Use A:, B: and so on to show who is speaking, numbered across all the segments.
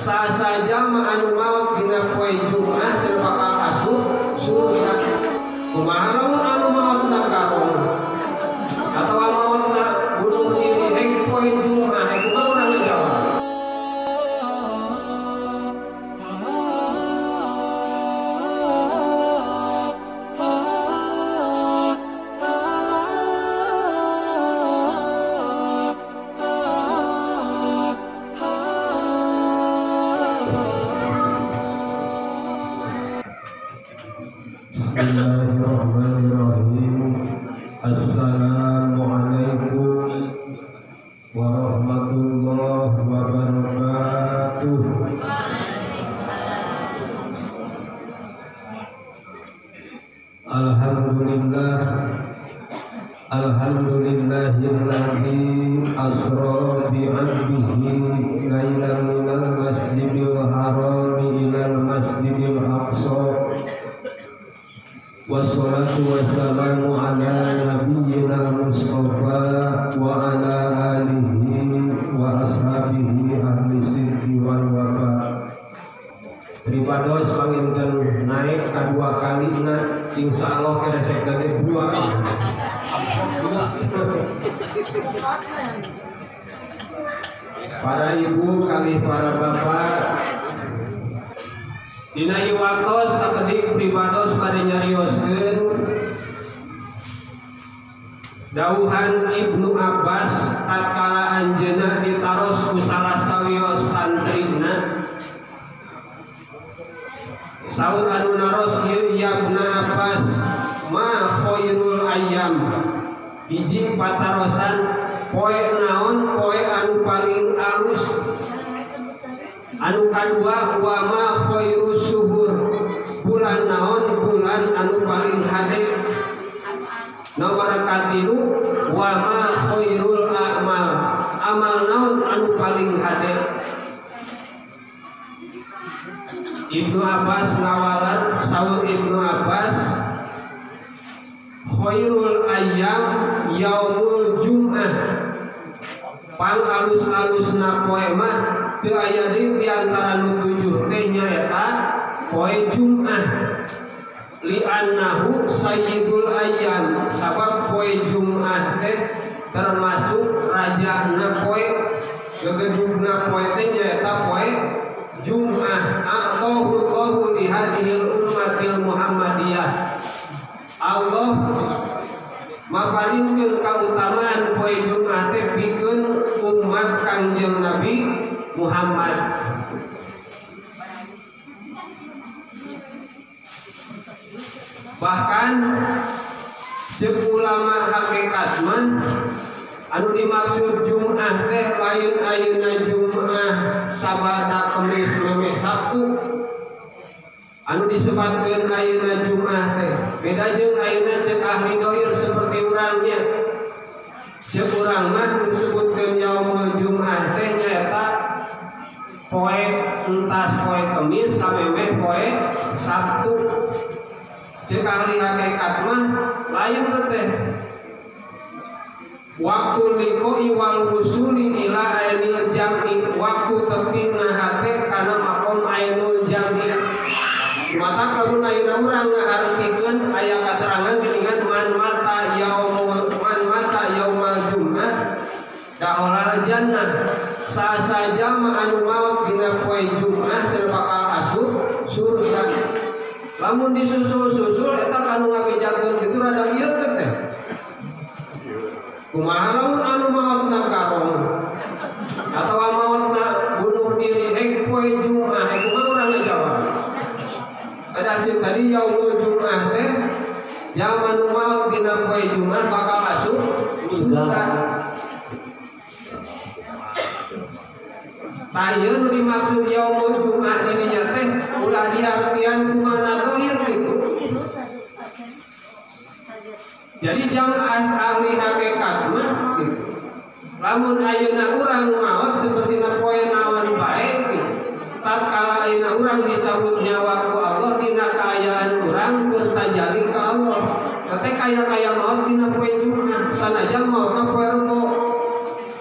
A: saja anu maot dina poe Jumat teu bakal asup surga. Kumaha lamun anu maotna garong atawa maotna bunuh diri hek poe Jumat hek kumaha urang ngajawab? Bismillahirrahmanirrahim. Assalamualaikum warahmatullahi wabarakatuh. Alhamdulillah, alhamdulillahilladzi asra bi 'abdihi lailan minal masjidil haram ilal masjidil aqsa. Wassalatu wassalamu ala nabiyyina Mustafa wa ala alihi wa ashabihi ahli sidqi wal wafa. Ribados panginten naik kadua kalina insyaallah keresek tadi dua. Para ibu kali para bapak dina ieu waktos sakedik pribados bade nyarioskeun dawuhan Ibnu Abbas tatkala anjeunna ditaros ku salah sawios santrina. Saur anu naros ieu Ibnu Abbas ma khairul ayyam, hiji patarosan poe naon poe anu paling alus. Anu kadua wa ma khairus syuhur, bulan naon bulan anu paling hade. Nomor katilu wa ma khairul amal, amal naon anu paling hade. Ibnu Abbas ngawalan, saur Ibnu Abbas khairul ayyam yaumul jum'ah, pang alus-alusna poe mah teu aya di antara nu tujuh teh nyaeta poe Jumat. Li annahu sayyidul ayyam, sabab poe Jumat teh termasuk rajana poe, gegedugna poe teh nyaeta poe Jumat. Aqallahu li hadhil ummatil Muhammadiyah. Allah maparinkeun kautamaan poe Jumat teh pikeun umat Kangjeng Nabi Muhammad. Bahkan ceuk ulama hakikat mah anu dimaksud Jumat teh lain ayeuna Jumat sabada Kamis meme Sabtu. Anu disebutkeun ayeuna Jumat teh beda jeung ayeuna ceuk ahli dohir seperti urangnya. Ceuk urang mah disebutkeun yaumul Jumat teh nyaeta poe entas poe Kamis samemeh poe Sabtu. Ceuk ahli hakikat mah lain teh waktu liqoi wal wusuli ila ainil jam'i, waktu tepina hate kana makom ainul jam'i. Maka kalau ayeuna urang ngahartikeun aya katerangan geuningan man mata yaumal jum'ah daholal jannah. Sasaja anu maot dina poe Jumat teu bakal asup surga. Lamun disusul-susul eta kanu ngabejakeun kitu rada lieur teh. Kumaha lamun anu maotna garong atawa maotna bunuh diri hek poe Jumat hek kumaha urang ngajawab? Ada cek tadi yaumul Jumat teh zaman maot dina poe Jumat bakal asup surga. Tanya nu dimaksud yaumul Jumat ini teh ulah diartian kumaha dohir gitu. Jadi jangan ahli hakikat mah gitu. Lamun ayeuna urang maot seperti poe naon bae gitu. Tatkala ayeuna urang dicabut nyawa ku Allah dina kaayaan urang keur tajali ka Allah. Teh kaya maot dina poe Jumat, sanajan maotna poe Rebo,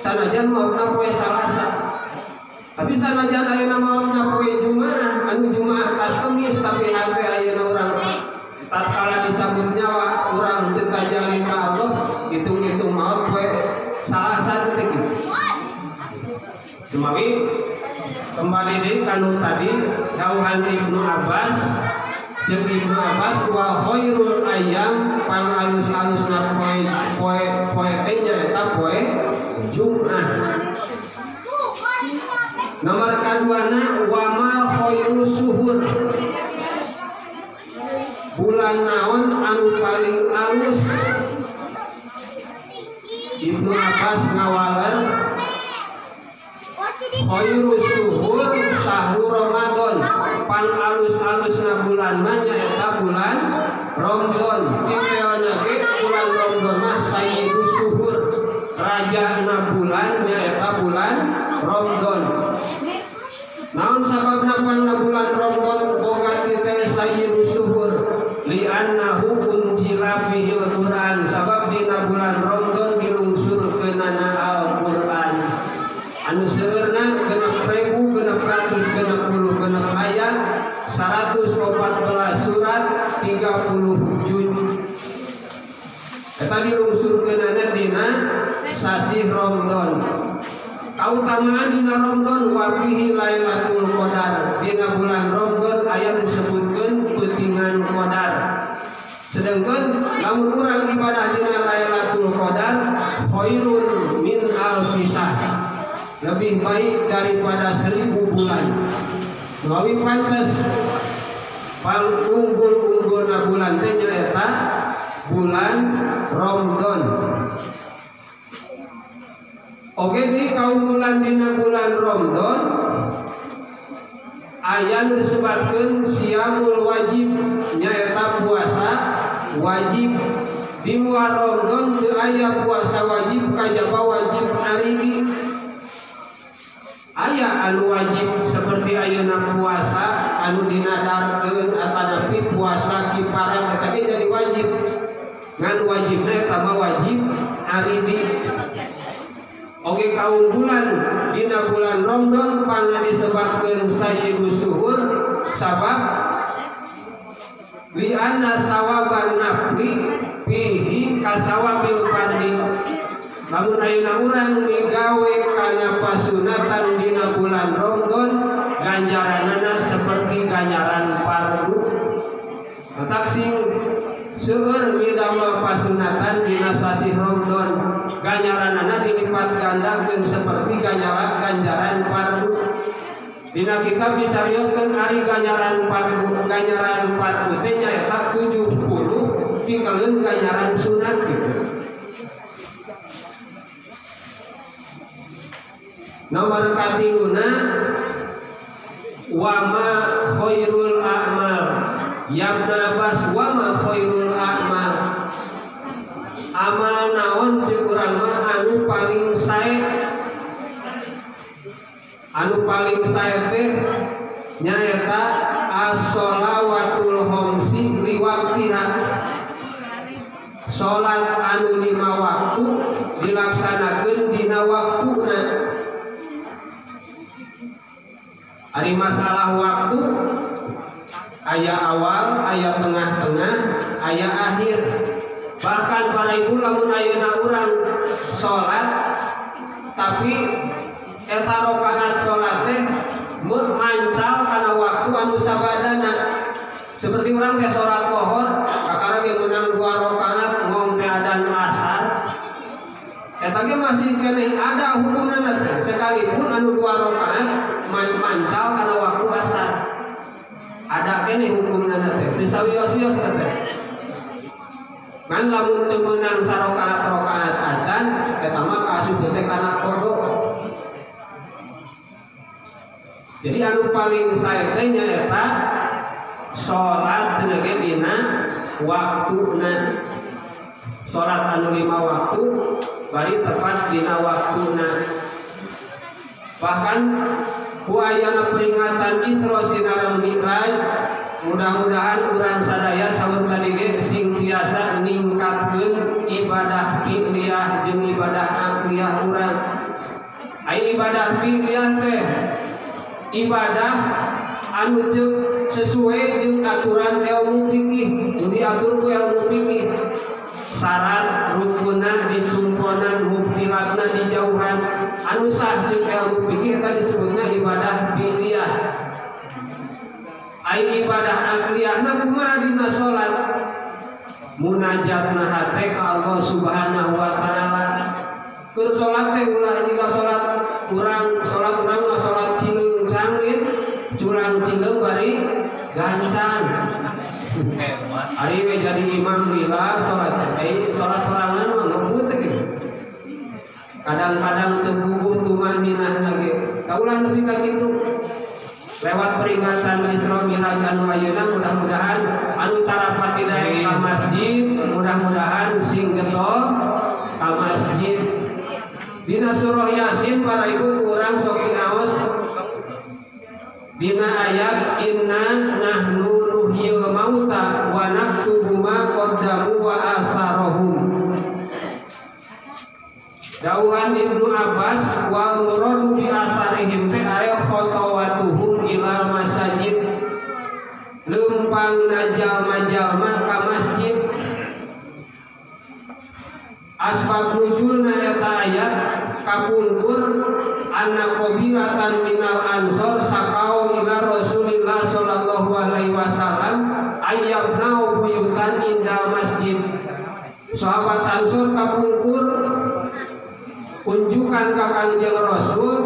A: sanajan maotna poe Salasa. Tapi sanajan ayeuna maot kembali deui kanu tadi dawuhan Ibnu Abbas jeung Ibnu Abbas wa khairul ayyam pangalus-alusna poe teh nyaeta poe Jumat. Nomor kaduana wa ma khairus suhur, bulan naon anu paling alus. Ibnu Abbas ngawalan khairus suhur syahrul Ramadan, pan alus-alusna bulan mah nyaeta bulan Ramadan. Dikeona ge bulan Ramadan mah sayyidus suhur, rajana bulan nyaeta bulan Ramadan. Naon sababna panna bulan Ramadan boga teh sayyidus suhur? Li'annahu unzila fihil Qur'an, sabab dina bulan Ramadan dilungsurkeunana Al-Qur'an. Anu seueurna 6.660 ayat, 114 surat, 30 juz. Eta dilungsurkeunana dina sasi Ramadan. Kautamaan dina Ramadan wa fihi Lailatul Qadar. Dina bulan Ramadan aya disebutkeun peutingan Qadar. Sedangkan lamun urang ibadah dina Lailatul Qadar khairun min alfi syahr, lebih baik daripada 1000 bulan. Melalui pantes paling unggul-unggulna bulan teh nyaeta bulan Ramadan. Oke, di kaum bulan dina bulan Ramadan aya disebutkeun siamul wajib, nyaeta puasa wajib. Di bulan Ramadan teu aya puasa wajib kajaba wajib arigi. Aya anu wajib seperti ayeuna puasa anu dinadarkeun atanapi puasa kifarat eta ge jadi wajib. Ngan wajibna eta mah wajib aridi. Oke, kaum bulan dina bulan Ramadan pangna disebutkeun sayyidus suhur sabab li'anna sawaban nafli fihi kasawabil fardhi. Lamun ayeuna urang migawe kana pasunatan dina bulan Ramadan ganjaranana seperti ganjaran fardu. Matak sing seueur midamel pasunatan dina sasi Ramadan ganjaranana dilipat gandakeun seperti ganjaran fardu. Dina kitab dicarioskeun ari ganjaran fardu teh nyaeta 70 pikeun ganjaran sunat gitu. Nomor katiluna wa ma khairul a'mal, yang nabas wa ma khairul a'mal, amal naon ceuk urang mah anu paling sae. Anu paling sae teh nyaeta as-sholawatul khamsi li waqtiha, salat anu 5 waktu dilaksanakeun dina waktuna. Ari masalah waktu aya awal, aya tengah-tengah, aya akhir. Bahkan para ibu lamun ayeuna urang salat tapi eta rakaat salat teh mancal kana waktu anu sabadana. Seperti urang teh salat pohon kakara ge meunang 2 rakaat ngong teh adzan asar. Eta ge masih keneh ada hukumna sekalipun anu 2 rakaat mancal kana waktu asar. Ada keneh hukumna teh disawios-wios teh. Man lamun teu meunang sarakaat acan eta mah kaasup teh kana kodok. Jadi anu paling sae teh nyaeta salat teh ge dina waktuna. Salat anu 5 waktu bari tepat dina waktuna. Bahkan ku ayana peringatan Isra Sinareng Mi'raj, mudah-mudahan urang sadaya saur tadi ge sing tiasa ningkatkeun ibadah fi'liyah jeung ibadah aqliyah urang. Ai ibadah fi'liyah teh ibadah anu ceuk sesuai jeung aturan ilmu fikih, nu diatur ku ilmu fikih. Syarat rukunna dicumponan, mubtilatna dijauhan, anu sah jeung ilmu fikih tadi disebutna ibadah fi'liyah. ai ibadah akliyana kumaha dina salat munajatna hate ka Allah Subhanahu wa taala. Keur salat teh ulah jiga salat urang mah salat cileung cangin curang cileung bari gancan. Ari we jadi imam lila salat teh salat sorangan mah ngebut gitu. Kadang-kadang teu bubuh tumaninah lagi. Kaulah nepi ka kitu. Lewat peringatan Isra Mi'raj anu ayeuna mudah-mudahan anu tarapat daek ka masjid mudah-mudahan sing getol ka masjid. Dina surah Yasin para ibu urang sok ngaos dina ayat inna nahnu nuhyil mauta wa naktubu ma qaddamu wa atharahum. Dauhan Ibnu Abbas wal muradu bi atharihim fi ay khotawatuhum ila masajid lempang jalma-jalma ka masjid. Asbab nuzulna eta ayat kapungkur anna qabilatan minal ansor sakau ila Rasulillah sallallahu alaihi wasallam ayyabnau buyutan indal masjid. Sahabat Ansor kapungkur kunjukan ka Kangjeng Rasul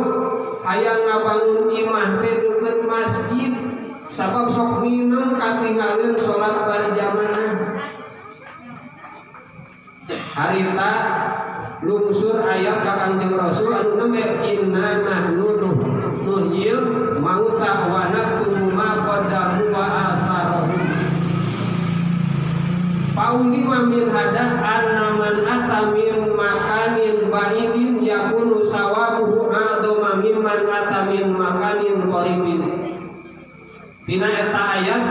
A: hayang ngabangun imah teh deukeut masjid sabab sok minum katinggalieun salat berjamaah. Harita lungsur ayat ka Kangjeng Rasul anu neme inna nahnu nuhyil mauta wa naktubu ma qaddamu wa atharahum. Paulima min hadah anna man ata min makanin ba'idin yakunu sawabuhu a'dhama mimman ata min makanin qaribin. Dina eta ayat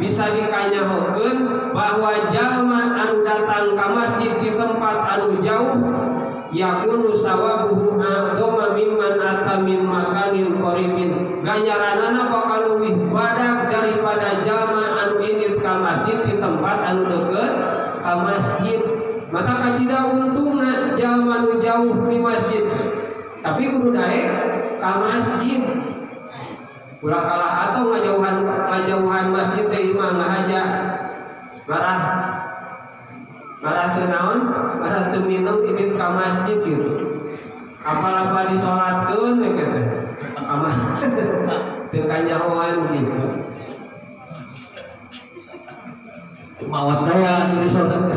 A: bisa dikanyahokeun bahwa jalma anu datang ka masjid di tempat anu jauh yakunu sawabuhu a'dhama mimman ata min makanin qaribin. Ganjaranana bakal leuwih badag daripada jalma anu indit ka masjid di tempat anu deukeut ka masjid. Maka kacida untungna jalma anu jauh di masjid tapi kudu daek ka masjid. Ulah kalah atau ngajauhan masjid teh imah ngahaja marah teu naon marah teu minum indit ka masjid gitu. Apa-apa disolatkeun we teh kamar teu kanyahoan gitu. Mawat daya anu disolat.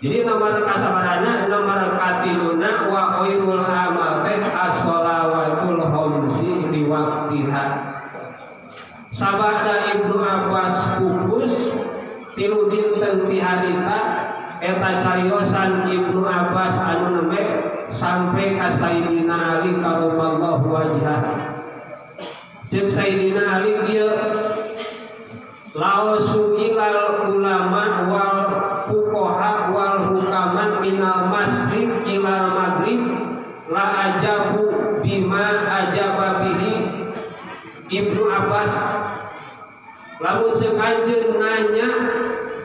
A: Jadi nomor kasabarana nomor katiluna wa khairul amal teh as-shalawatul khamsi li waqtiha. Sabada Ibnu Abbas pupus tilu dinten ti harita eta cariosan Ibnu Abbas anu nembe sampai ka Sayyidina Ali karramallahu wajhah. Ceuk Sayyidina Ali kieu lausu ilal ulama wal fuqaha wal hukaman minal masjid ilal maghrib la ajabu bima ajaba bihi Ibnu Abbas. Lamun sekanjeun nanya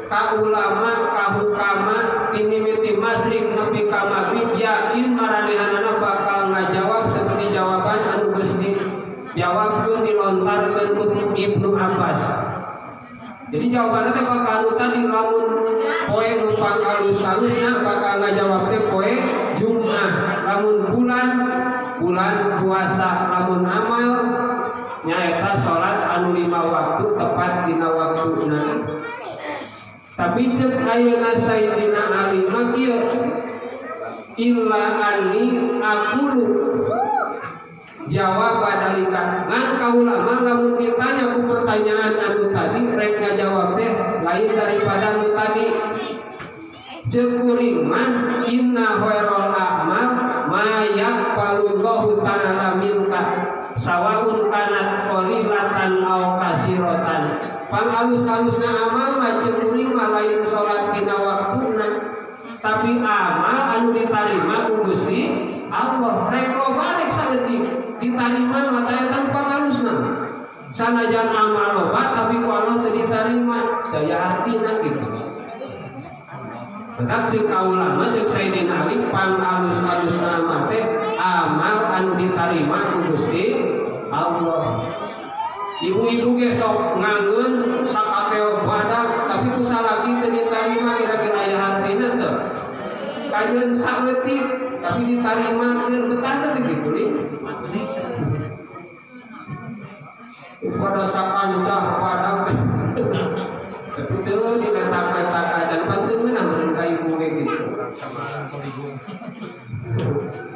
A: ka ulama ka hukama ti mimiti masjid nepi ka maghrib yakin maranehanana bakal ngajawab seperti jawaban anu geus dijawabkeun dilontarkeun ku Ibnu Abbas. Jadi jawabannya teh bakal tadi lamun poe numpang halus-halusna bakal ngajawab teh poe Jumat, lamun bulan puasa, lamun amal nyaeta salat anu 5 waktu tepat dina waktuna. Tapi ceuk ayeuna Sayyidina Ali mah kieu illa anni aqulu jawab dalika ngan kaulama lamun ditanya ku pertanyaan anu tadi rek ngajawab teh lain daripada anu tadi. Ceuk kuring mah inna khairul a'mal ma yaqbalullahu ta'ala minka sawaun kanat qalilatan aw kasiratan. Pangalus-alusna amal mah ceuk kuring mah lain salat dina waktuna tapi amal anu ditarima ku Gusti Allah rek loba rek saeutik ditarima mah teh tanpa halusna. Sanajan amal loba tapi ku Allah teu ditarima daya hatina kitu. Tetap ceuk ulama ceuk Sayyidina Ali pangalus-alusna mah teh amal anu ditarima ku Gusti Allah. Di ibu-ibu gesok ngangen sakapeo badak tapi kusa lagi teu ditarima kira-kira aya hartina teu kajeun saeutik tapi ditarimakeun betah teh gitu nih pada sakancah badak tapi teu dinatapna sakacan panteun angeureun ka ibu ge gitu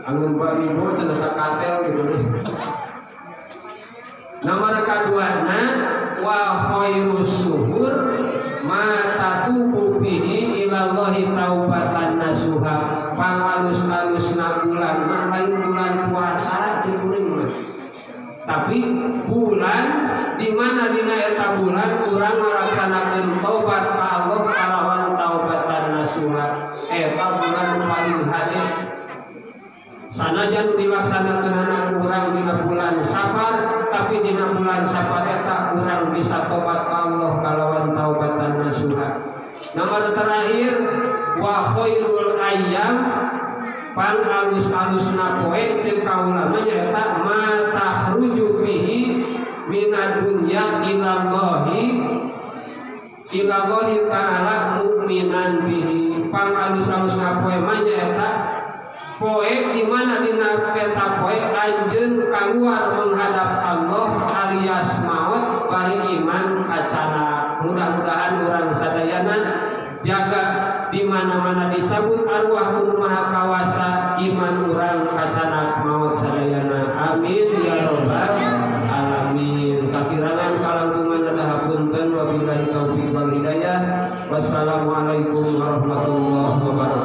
A: angin baribo cenah sakatel gitu nih. Nomor kaduana wa khairus suhur ma tatubu bihi ilallahi taubatan nasuha. Pangalus-alusna bulan mah lain bulan puasa cek kuring mah. Tapi bulan di mana dina eta bulan urang ngalaksanakeun taubat ka Allah kalawan taubatan nasuha. Eta bulan paling hadis sanajan dilaksanakeun anak urang dina bulan Safar tapi dina bulan Safar eta urang bisa tobat ka Allah kalawan taubatan nasuha. Nomor terakhir wa khairul ayyam pan alus-alusna poe ceuk kaula nyaeta ma takhruju bihi minad dunya ilallahi ta'ala mu'minan bihi. Pan alus-alusna poe nyaeta poe di mana dina eta poe anjeun keluar menghadap Allah alias maut bari iman kacana. Mudah-mudahan urang sadayana jaga di mana-mana dicabut arwah ku maha kawasa iman urang kacana maut sadayana. Amin ya rabbal alamin. Kakirangan kalangkungan hapunten wabillahi taufiq wal hidayah. Wassalamualaikum warahmatullahi wabarakatuh.